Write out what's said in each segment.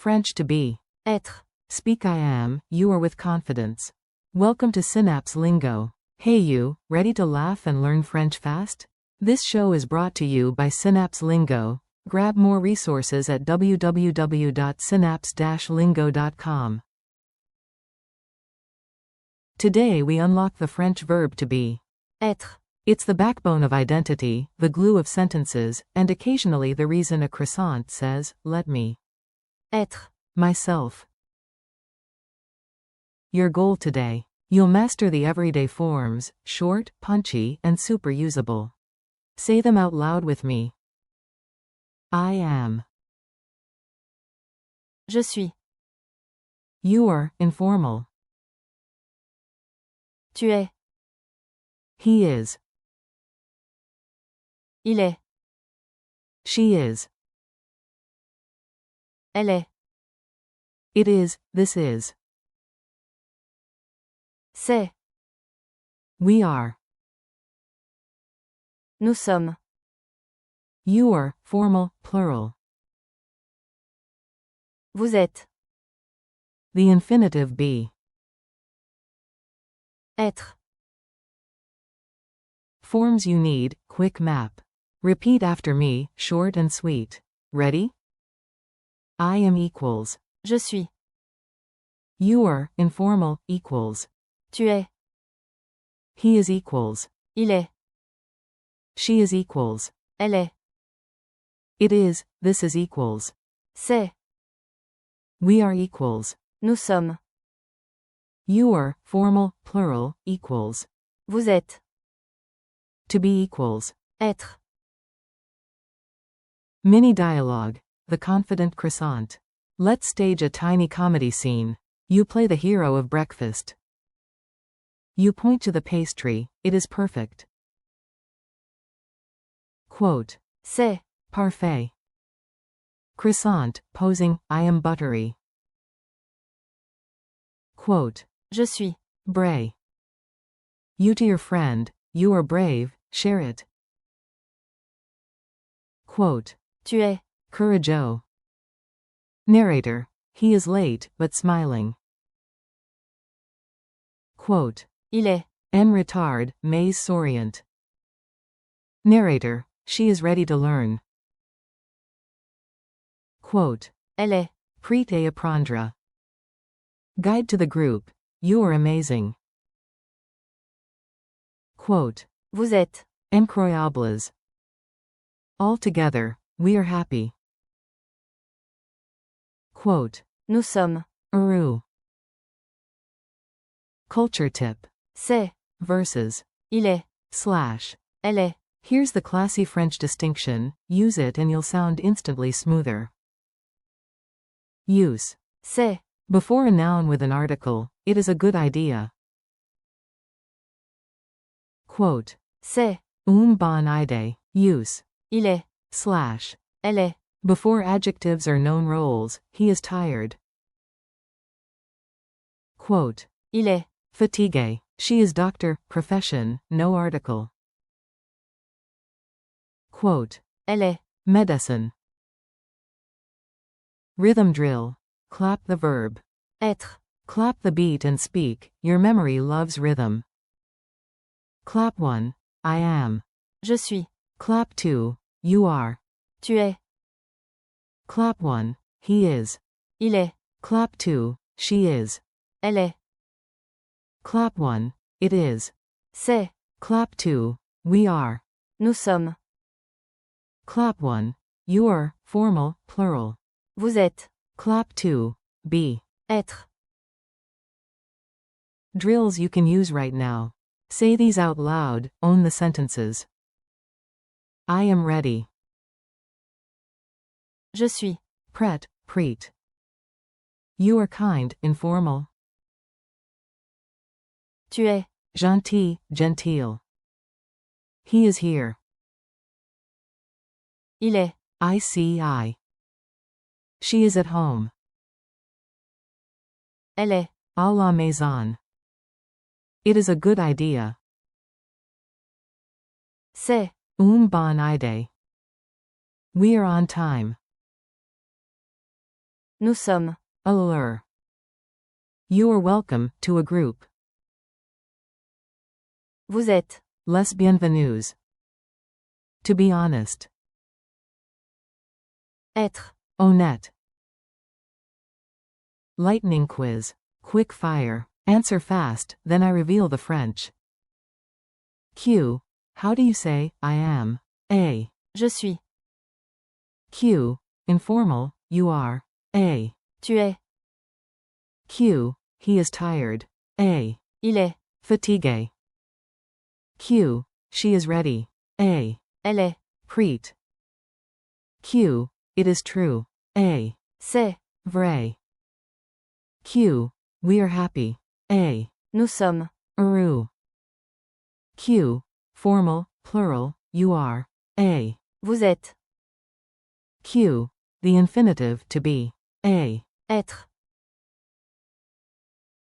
French to be. être, Speak I am, you are with confidence. Welcome to Synapse Lingo. Hey you, ready to laugh and learn French fast? This show is brought to you by Synapse Lingo. Grab more resources at www.synapse-lingo.com. Today we unlock the French verb to be. être, It's the backbone of identity, the glue of sentences, and occasionally the reason a croissant says, let me. être, Myself. Your goal today. You'll master the everyday forms, short, punchy, and super usable. Say them out loud with me. I am. je suis, You are, informal. tu es, He is. il est, She is. elle est, It is, this is. c'est, We are. nous sommes, You are, formal, plural. vous êtes, The infinitive be. être, Forms you need, quick map. Repeat after me, short and sweet. Ready? I am equals. je suis, You are, informal, equals. tu es, He is equals. il est, She is equals. elle est, It is, this is equals. c'est, We are equals. nous sommes, You are, formal, plural, equals. vous êtes, To be equals. être, Mini dialogue. The confident croissant. Let's stage a tiny comedy scene. You play the hero of breakfast. You point to the pastry, it is perfect. Quote. c'est, Parfait. Croissant, posing, I am buttery. Quote. je suis, Bray. You to your friend, you are brave, share it. Quote. tu es, Courageux. Narrator. He is late, but smiling. Quote. il est, En retard, mais souriant. Narrator. She is ready to learn. Quote. elle est, Prête à apprendre. Guide to the group. You are amazing. Quote. vous êtes, Incroyables. All together, we are happy. Quote. nous sommes, Heureux. Culture tip. c'est, Versus. il est, Slash. elle est, Here's the classy French distinction, use it and you'll sound instantly smoother. Use. c'est, Before a noun with an article, it is a good idea. Quote. c'est, Bonne idée. Use. il est, Slash. elle est, Before adjectives or known roles, he is tired. Quote. il est, Fatigue. She is doctor, profession, no article. Quote. elle est, Medicine. Rhythm drill. Clap the verb. être, Clap the beat and speak, your memory loves rhythm. Clap 1. I am. je suis, Clap 2. You are. tu es, Clap 1. He is. il est, Clap 2. She is. elle est, Clap 1. It is. c'est, Clap 2. We are. nous sommes, Clap 1. You are, formal, plural. vous êtes, Clap 2. Be. être, Drills you can use right now. Say these out loud, own the sentences. I am ready. je suis, Prêt, prête. You are kind, informal. tu es, Gentil, genteel. He is here. il est, I see I. She is at home. elle est, À la maison. It is a good idea. c'est, Bonne idée. We are on time. Nous sommes. Allure. You are welcome to a group. Vous êtes. Les bienvenus. To be honest. Être. Honnête. Lightning quiz. Quick fire. Answer fast, then I reveal the French. Q. How do you say, I am? A. Je suis. Q. Informal, you are. A. Tu es. Q. He is tired. A. Il est. Fatigué. Q. She is ready. A. Elle est. Prête. Q. It is true. A. C'est. Vrai. Q. We are happy. A. Nous sommes. Heureux. Q. Formal, plural, you are. A. Vous êtes. Q. The infinitive to be. A. Être.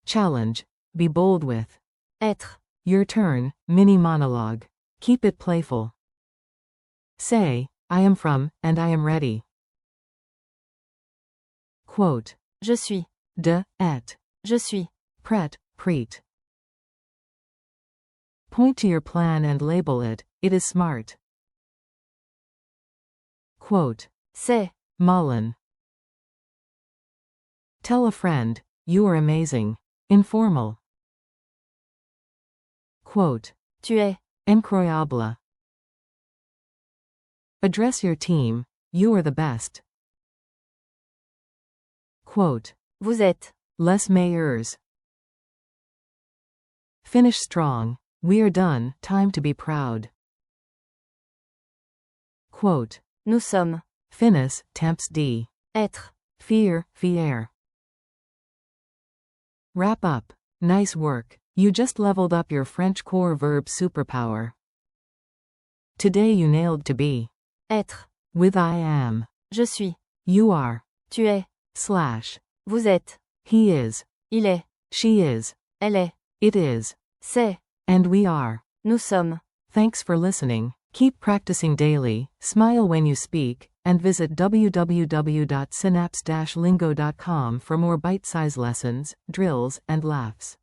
Challenge. Be bold with. Être. Your turn, mini monologue. Keep it playful. Say, I am from, and I am ready. Quote. Je suis. De, et. Je suis. Prêt, prête. Point to your plan and label it, it is smart. Quote. C'est. Mullen. Tell a friend, you are amazing. Informal. Quote. Tu es. Incroyable. Address your team, you are the best. Quote. Vous êtes. Les meilleurs. Finish strong, we are done, time to be proud. Quote. Nous sommes. Finis, temps d. Être. Fier. Wrap up. Nice work. You just leveled up your French core verb superpower. Today you nailed to be. Être. With I am. Je suis. You are. Tu es. Slash. Vous êtes. He is. Il est. She is. Elle est. It is. C'est. And we are. Nous sommes. Thanks for listening. Keep practicing daily, smile when you speak, and visit www.synapse-lingo.com for more bite-sized lessons, drills, and laughs.